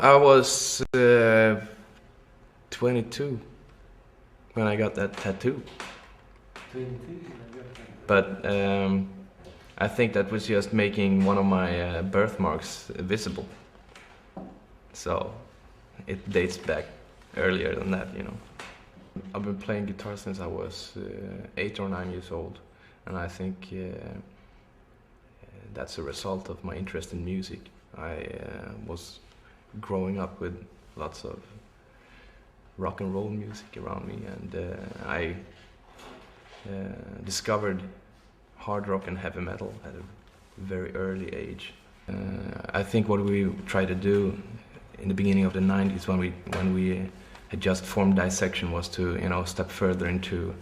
I was 22 when I got that tattoo. 22? But I think that was just making one of my birthmarks visible. So it dates back earlier than that, you know. I've been playing guitar since I was 8 or 9 years old, and I think that's a result of my interest in music. I was growing up with lots of rock and roll music around me, and I discovered hard rock and heavy metal at a very early age. I think what we tried to do in the beginning of the 90s when we had just formed Dissection was to step further into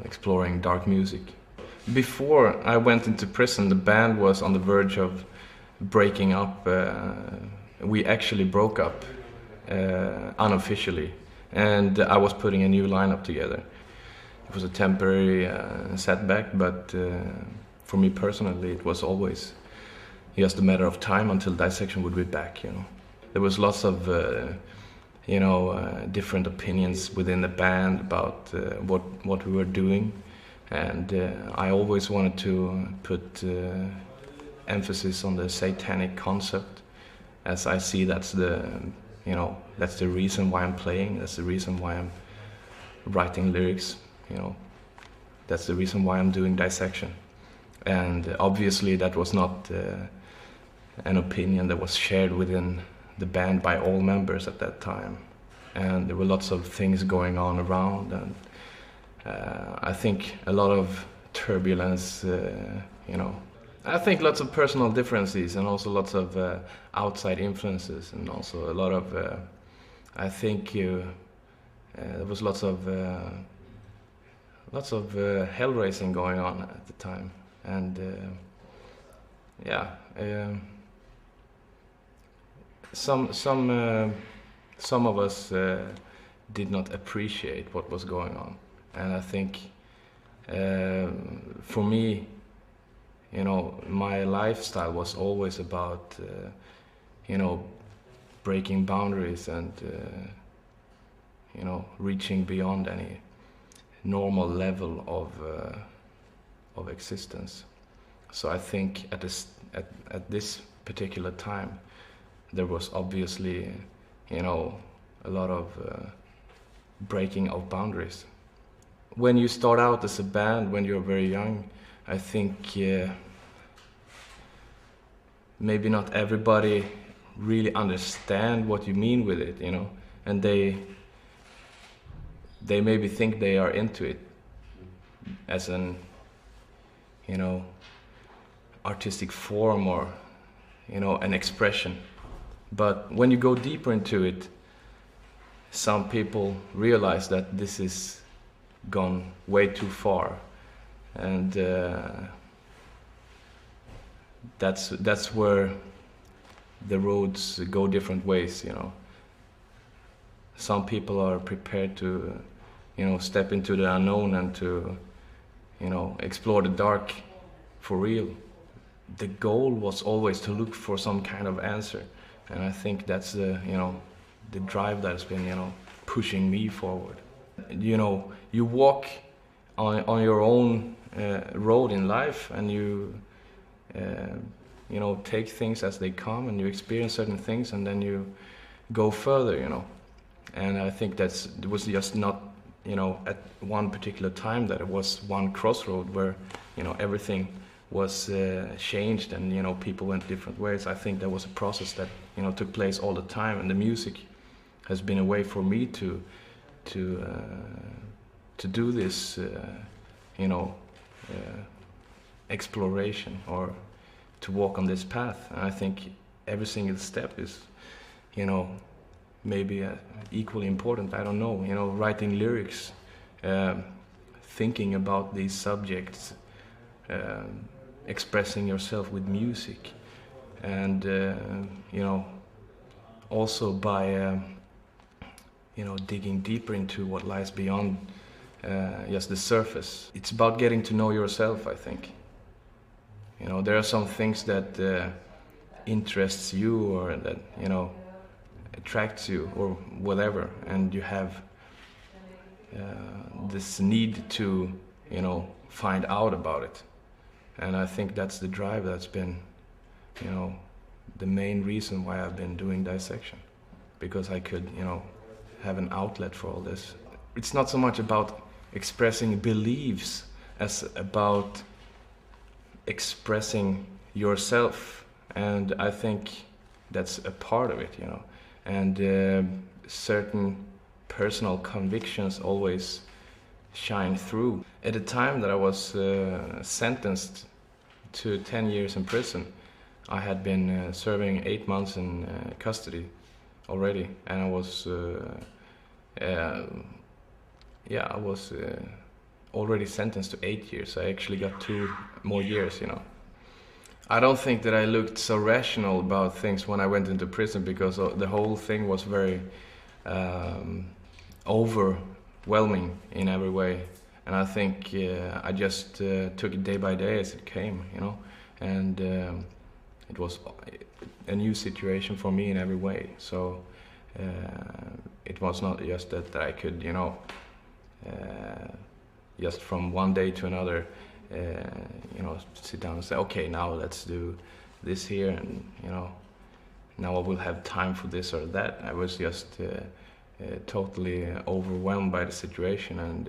exploring dark music. Before I went into prison, the band was on the verge of breaking up. We actually broke up unofficially, and I was putting a new lineup together. It was a temporary setback, but for me personally, it was always just a matter of time until Dissection would be back. There was lots of different opinions within the band about what we were doing, and I always wanted to put emphasis on the satanic concept, as I see that's the reason why I'm playing. That's the reason why I'm writing lyrics. That's the reason why I'm doing Dissection. And obviously that was not an opinion that was shared within the band by all members at that time. And there were lots of things going on around, and I think a lot of turbulence, I think lots of personal differences, and also lots of outside influences, and also a lot of, I think there was lots of hell raising going on at the time, and some of us did not appreciate what was going on, and I think for me, my lifestyle was always about breaking boundaries and reaching beyond any normal level of existence. So I think at this particular time, there was obviously a lot of breaking of boundaries. When you start out as a band, when you're very young, I think maybe not everybody really understand what you mean with it, and they maybe think they are into it as an artistic form or an expression. But when you go deeper into it, some people realize that this is gone way too far, and that's where the roads go different ways. Some people are prepared to step into the unknown and to explore the dark for real. The goal was always to look for some kind of answer, and I think that's the drive that's been pushing me forward. You walk on your own road in life, and you take things as they come, and you experience certain things, and then you go further. And I think it was just not at one particular time that it was one crossroad where everything was changed and people went different ways. I think there was a process that took place all the time, and the music has been a way for me to do this exploration, or to walk on this path. And I think every single step is maybe equally important. I don't know, writing lyrics, thinking about these subjects, expressing yourself with music, and also by digging deeper into what lies beyond just the surface. It's about getting to know yourself, I think. There are some things that interests you or that, you know, attracts you or whatever, and you have this need to, you know, find out about it. And I think that's the drive that's been, you know, the main reason why I've been doing Dissection, because I could, you know, have an outlet for all this. It's not so much about expressing beliefs as about expressing yourself, and I think that's a part of it, you know. And certain personal convictions always shine through. At the time that I was sentenced to 10 years in prison, I had been serving 8 months in custody already, and I was already sentenced to 8 years. I actually got 2 more years, you know. I don't think that I looked so rational about things when I went into prison, because the whole thing was very overwhelming in every way. And I think I just took it day by day as it came, you know. And it was a new situation for me in every way. So it was not just that I could, you know, just from one day to another, you know, sit down and say, okay, now let's do this here, and, you know, now I will have time for this or that. I was just totally overwhelmed by the situation, and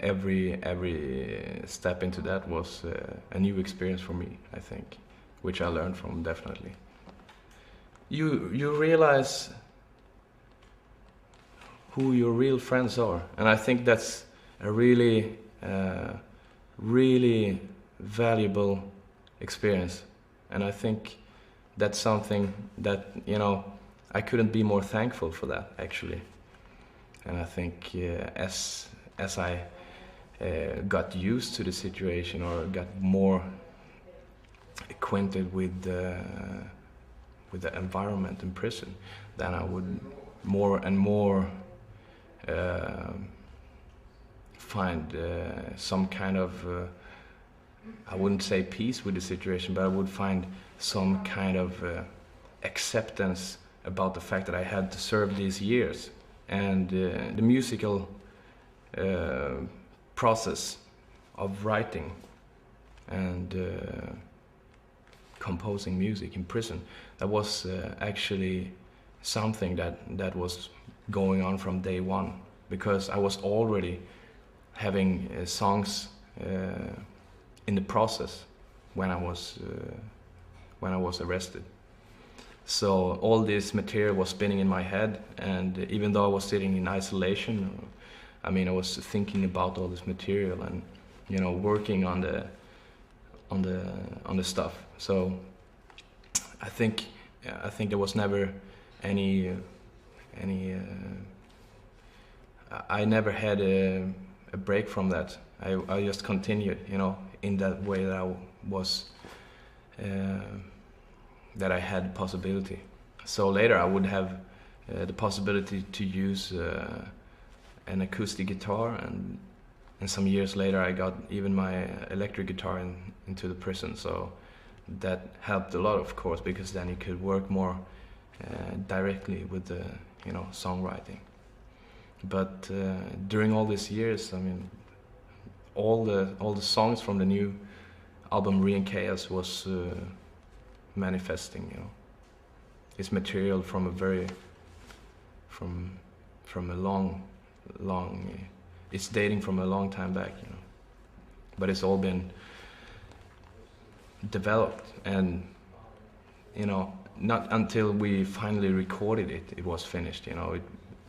every step into that was a new experience for me, I think, which I learned from, definitely. You realize who your real friends are, and I think that's a really really valuable experience. And I think that's something that, you know, I couldn't be more thankful for that, actually. And I think as I got used to the situation, or got more acquainted with the environment in prison, then I would more and more find some kind of, I wouldn't say peace with the situation, but I would find some kind of acceptance about the fact that I had to serve these years. And the musical process of writing and composing music in prison, that was actually something that was going on from day one, because I was already having songs in the process when I was arrested. So all this material was spinning in my head, and even though I was sitting in isolation, I mean, I was thinking about all this material and, you know, working on the stuff. So I think there was never any I never had a break from that. I just continued, you know, in that way that I was that I had the possibility. So later I would have the possibility to use an acoustic guitar, and some years later I got even my electric guitar into the prison. So that helped a lot, of course, because then you could work more directly with the, you know, songwriting. But during all these years, I mean, all the songs from the new album Re and Chaos was manifesting, you know. It's material from a very from a long it's dating from a long time back, you know. But it's all been developed, and, you know, not until we finally recorded it, it was finished, you know. It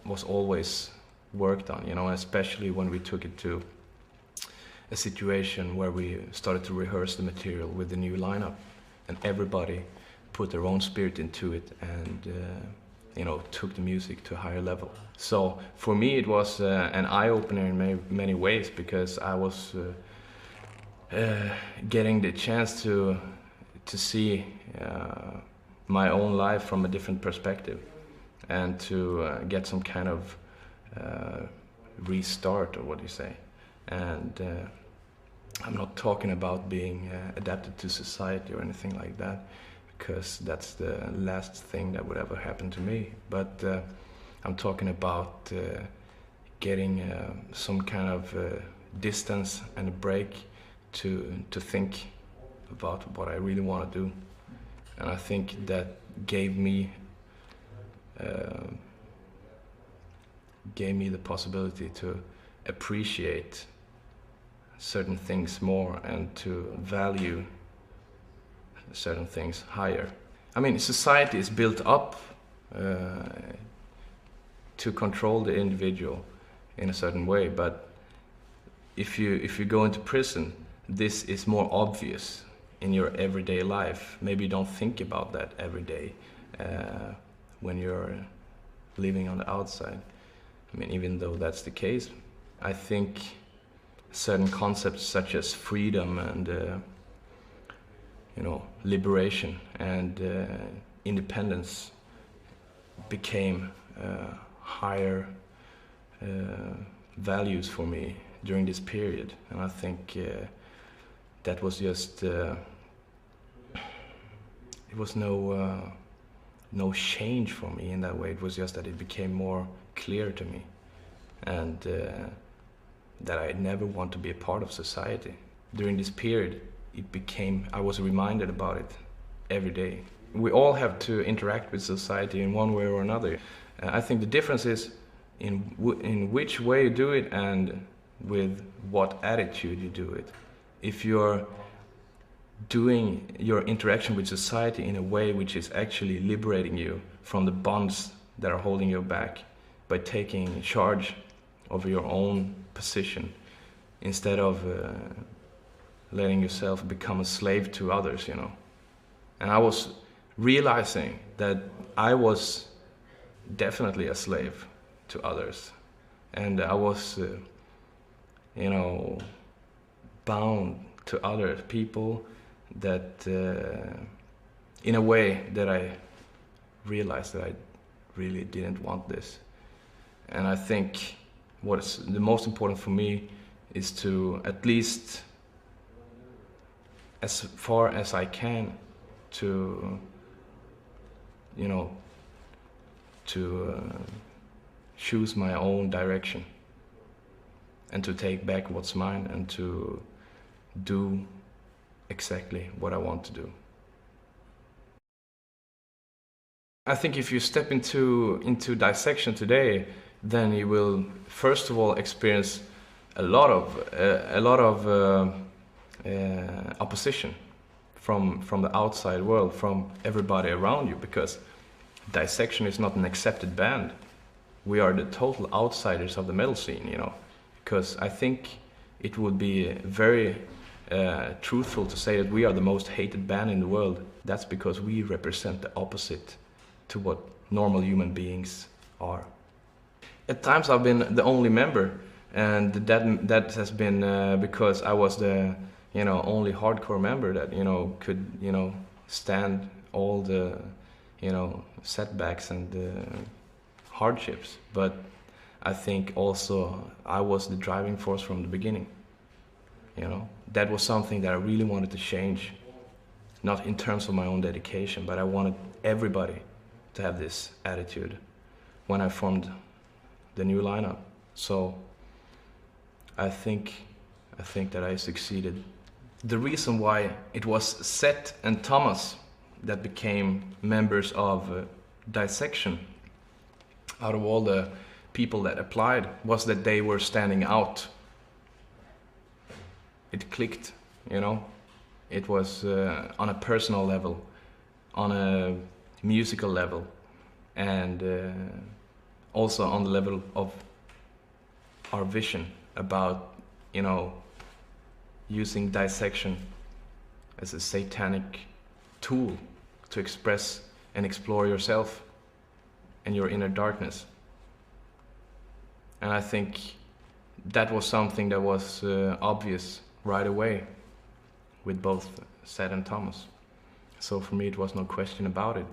was always worked on, you know, especially when we took it to a situation where we started to rehearse the material with the new lineup, and everybody put their own spirit into it, and you know, took the music to a higher level. So for me it was an eye-opener in many ways, because I was getting the chance to see my own life from a different perspective, and to get some kind of restart, or what do you say. And I'm not talking about being adapted to society or anything like that, because that's the last thing that would ever happen to me. But I'm talking about getting some kind of distance and a break to think about what I really want to do. And I think that gave me the possibility to appreciate certain things more and to value certain things higher. I mean, society is built up to control the individual in a certain way, but if you go into prison, this is more obvious in your everyday life. Maybe you don't think about that every day when you're living on the outside. I mean, even though that's the case, I think certain concepts such as freedom and liberation and independence became higher values for me during this period, and I think that was just it was no change for me in that way. It was just that it became more clear to me, and that I never want to be a part of society. During this period, I was reminded about it every day. We all have to interact with society in one way or another. I think the difference is in which way you do it and with what attitude you do it. If you're doing your interaction with society in a way which is actually liberating you from the bonds that are holding you back by taking charge of your own position instead of letting yourself become a slave to others, And I was realizing that I was definitely a slave to others, and I was bound to other people that in a way that I realized that I really didn't want this. And I think what's the most important for me is to, at least as far as I can, to choose my own direction and to take back what's mine and to do exactly what I want to do. I think if you step into Dissection today, then you will first of all experience a lot of opposition from the outside world, from everybody around you, because Dissection is not an accepted band. We are the total outsiders of the metal scene, because I think it would be very truthful to say that we are the most hated band in the world. That's because we represent the opposite to what normal human beings are. At times I've been the only member, and that has been because I was the only hardcore member that could stand all the setbacks and hardships. But I think also I was the driving force from the beginning. That was something that I really wanted to change, not in terms of my own dedication, but I wanted everybody to have this attitude when I formed the new lineup. So I think that I succeeded. The reason why it was Seth and Thomas that became members of Dissection, out of all the people that applied, was that they were standing out. It clicked, It was on a personal level, on a musical level, and also on the level of our vision about, using Dissection as a satanic tool to express and explore yourself and your inner darkness. And I think that was something that was obvious right away with both Seth and Thomas. So for me, it was no question about it.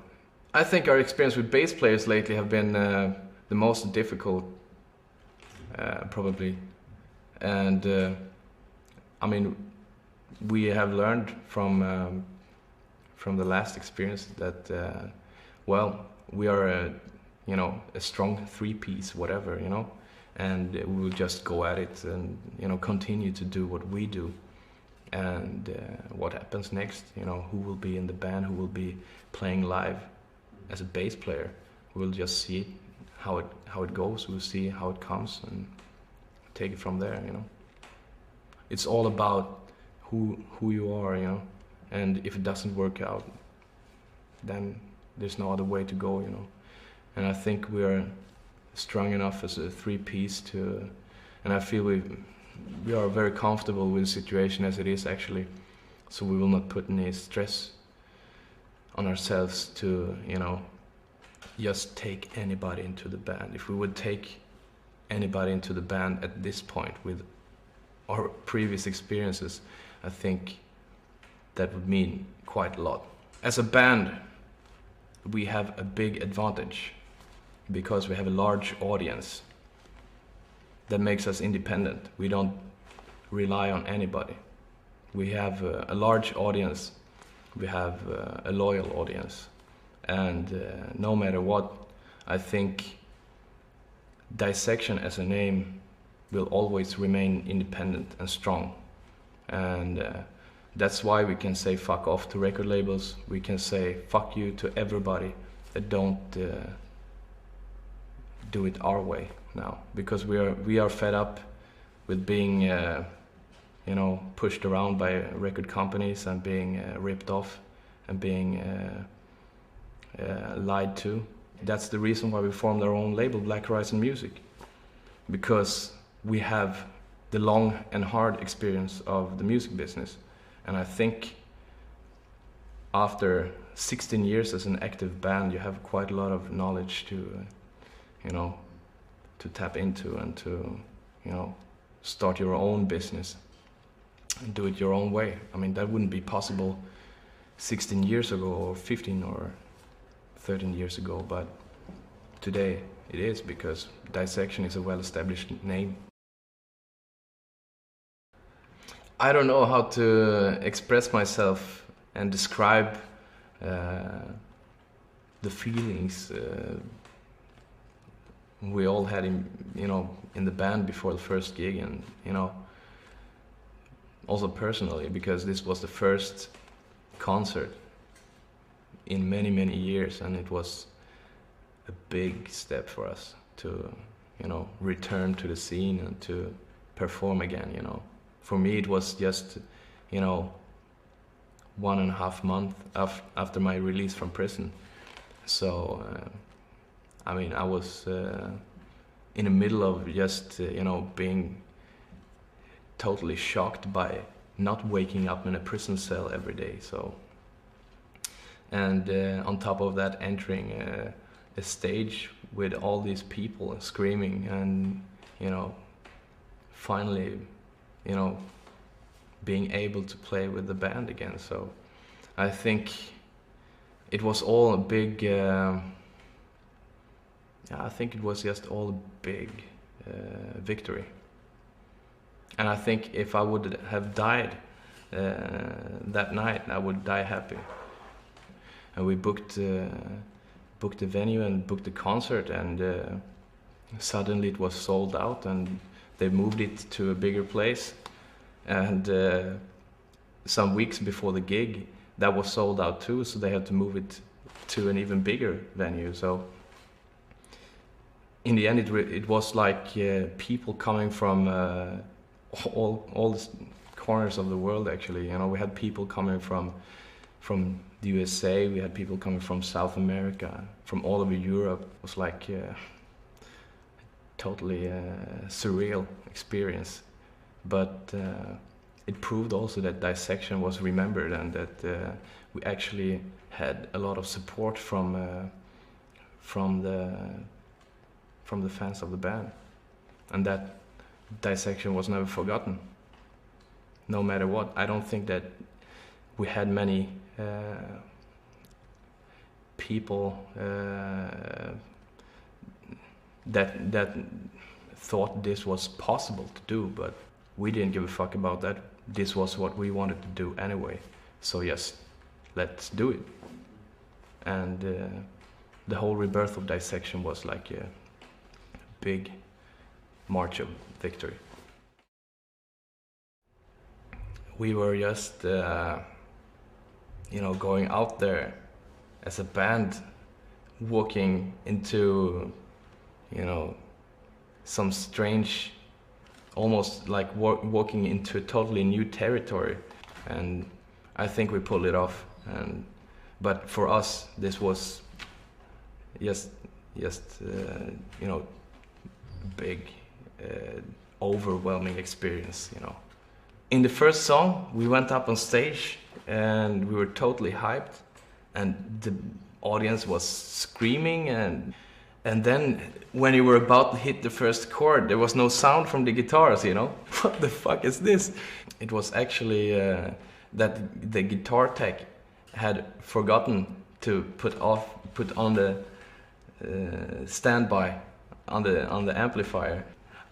I think our experience with bass players lately have been the most difficult, probably. And we have learned from the last experience that well, we are a strong three-piece, whatever, and we will just go at it and continue to do what we do. And what happens next, who will be in the band, who will be playing live as a bass player, we'll just see how it goes. We'll see how it comes and take it from there. It's all about who you are, and if it doesn't work out, then there's no other way to go, and I think we're strong enough as a three-piece to, and I feel we are very comfortable with the situation as it is, actually, so we will not put any stress on ourselves to just take anybody into the band. If we would take anybody into the band at this point with our previous experiences, I think that would mean quite a lot. As a band, we have a big advantage because we have a large audience that makes us independent. We don't rely on anybody. We have a large audience, we have a loyal audience, and no matter what, I think Dissection as a name will always remain independent and strong, and that's why we can say fuck off to record labels. We can say fuck you to everybody that don't do it our way now, because we are fed up with being pushed around by record companies and being ripped off and being lied to. That's the reason why we formed our own label, Black Horizon Music, because we have the long and hard experience of the music business. And I think after 16 years as an active band, you have quite a lot of knowledge to tap into and to start your own business and do it your own way. I mean, that wouldn't be possible 16 years ago or 15 or 13 years ago, but today it is, because Dissection is a well-established name. I don't know how to express myself and describe the feelings we all had in the band before the first gig, and also personally, because this was the first concert in many years, and it was a big step for us to return to the scene and to perform again. For me, it was just 1.5 months after my release from prison. So I mean, I was in the middle of just being totally shocked by not waking up in a prison cell every day. So, and on top of that, entering a stage with all these people screaming, and finally being able to play with the band again. So I think it was all a big I think it was just all a big victory. And I think if I would have died that night, I would die happy. And we booked the venue and booked the concert, and suddenly it was sold out, and they moved it to a bigger place. And some weeks before the gig, that was sold out too, so they had to move it to an even bigger venue. So in the end, it was like people coming from all the corners of the world, actually. We had people coming from the USA, we had people coming from South America, from all over Europe. It was like totally surreal experience. But it proved also that Dissection was remembered, and that we actually had a lot of support from the fans of the band, and that Dissection was never forgotten, no matter what. I don't think that we had many people that thought this was possible to do, but we didn't give a fuck about that. This was what we wanted to do anyway. So yes, let's do it. And the whole rebirth of Dissection was like a big march of victory. We were just, going out there as a band, walking into, some strange, almost like walking into a totally new territory. And I think we pulled it off. But for us, this was just big, overwhelming experience, In the first song, we went up on stage and we were totally hyped, and the audience was screaming, and then when you were about to hit the first chord, there was no sound from the guitars, What the fuck is this? It was actually that the guitar tech had forgotten to put on the standby on the amplifier.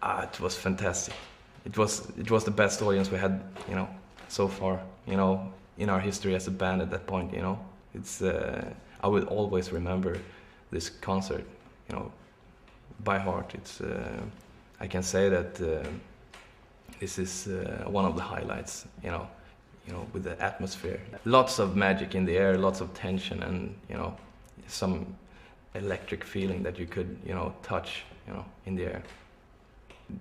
It was fantastic. It was the best audience we had, so far, in our history as a band at that point, It's I will always remember this concert, by heart. It's I can say that this is one of the highlights, with the atmosphere. Lots of magic in the air, lots of tension, and some electric feeling that you could touch in the air.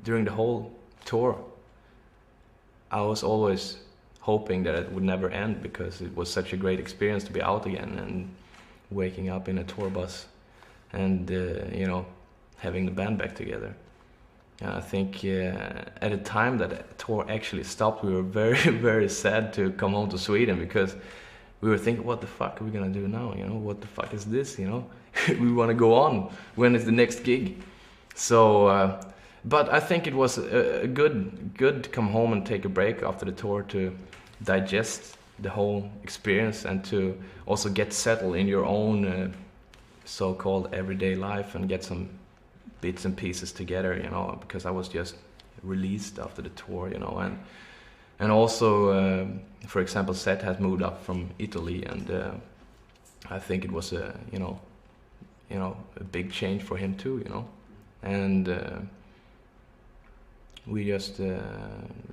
During the whole tour, I was always hoping that it would never end, because it was such a great experience to be out again and waking up in a tour bus and having the band back together. And I think at the time that the tour actually stopped, we were very, very sad to come home to Sweden, because we were thinking, what the fuck are we gonna do now? What the fuck is this? We want to go on. When is the next gig? So, but I think it was a good to come home and take a break after the tour, to digest the whole experience and to also get settled in your own so-called everyday life and get some bits and pieces together, because I was just released after the tour, and also, for example, Seth has moved up from Italy, and I think it was a a big change for him too, and we just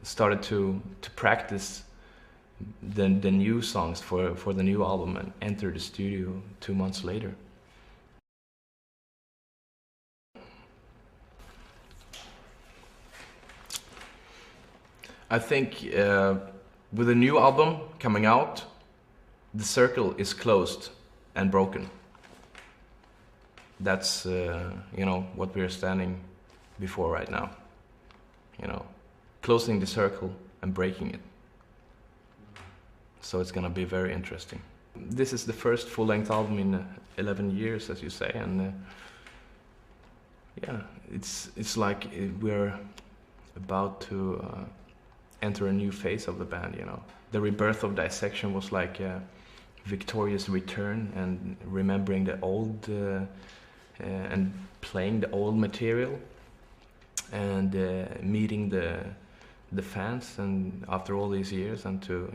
started to practice the new songs for the new album, and enter the studio 2 months later. I think with a new album coming out, the circle is closed and broken. That's what we're standing before right now. Closing the circle and breaking it. So it's gonna be very interesting. This is the first full-length album in 11 years, as you say, and it's like we're about to enter a new phase of the band. The rebirth of Dissection was like a victorious return, and remembering the old and playing the old material, and meeting the fans, and after all these years, and to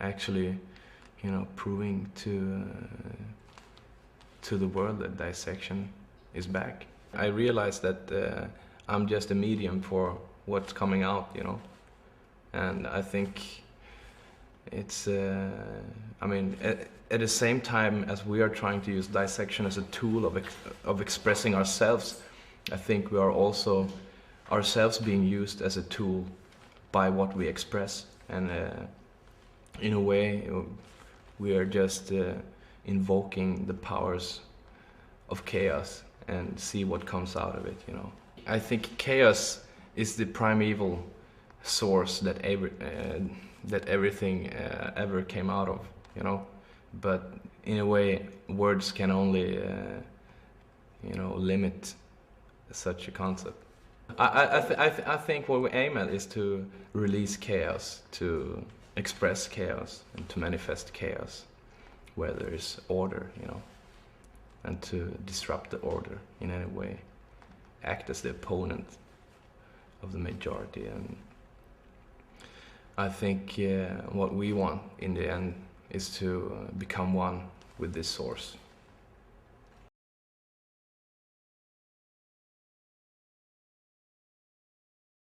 actually proving to the world that Dissection is back. I realized that I'm just a medium for what's coming out, and I think it's at the same time as we are trying to use Dissection as a tool of expressing ourselves, I think we are also ourselves being used as a tool by what we express, and in a way we are just invoking the powers of chaos and see what comes out of it. I think chaos is the primeval source that everything ever came out of, but in a way words can only limit such a concept. I think what we aim at is to release chaos, to express chaos, and to manifest chaos where there is order, and to disrupt the order in any way, act as the opponent of the majority. And I think what we want in the end is to become one with this source.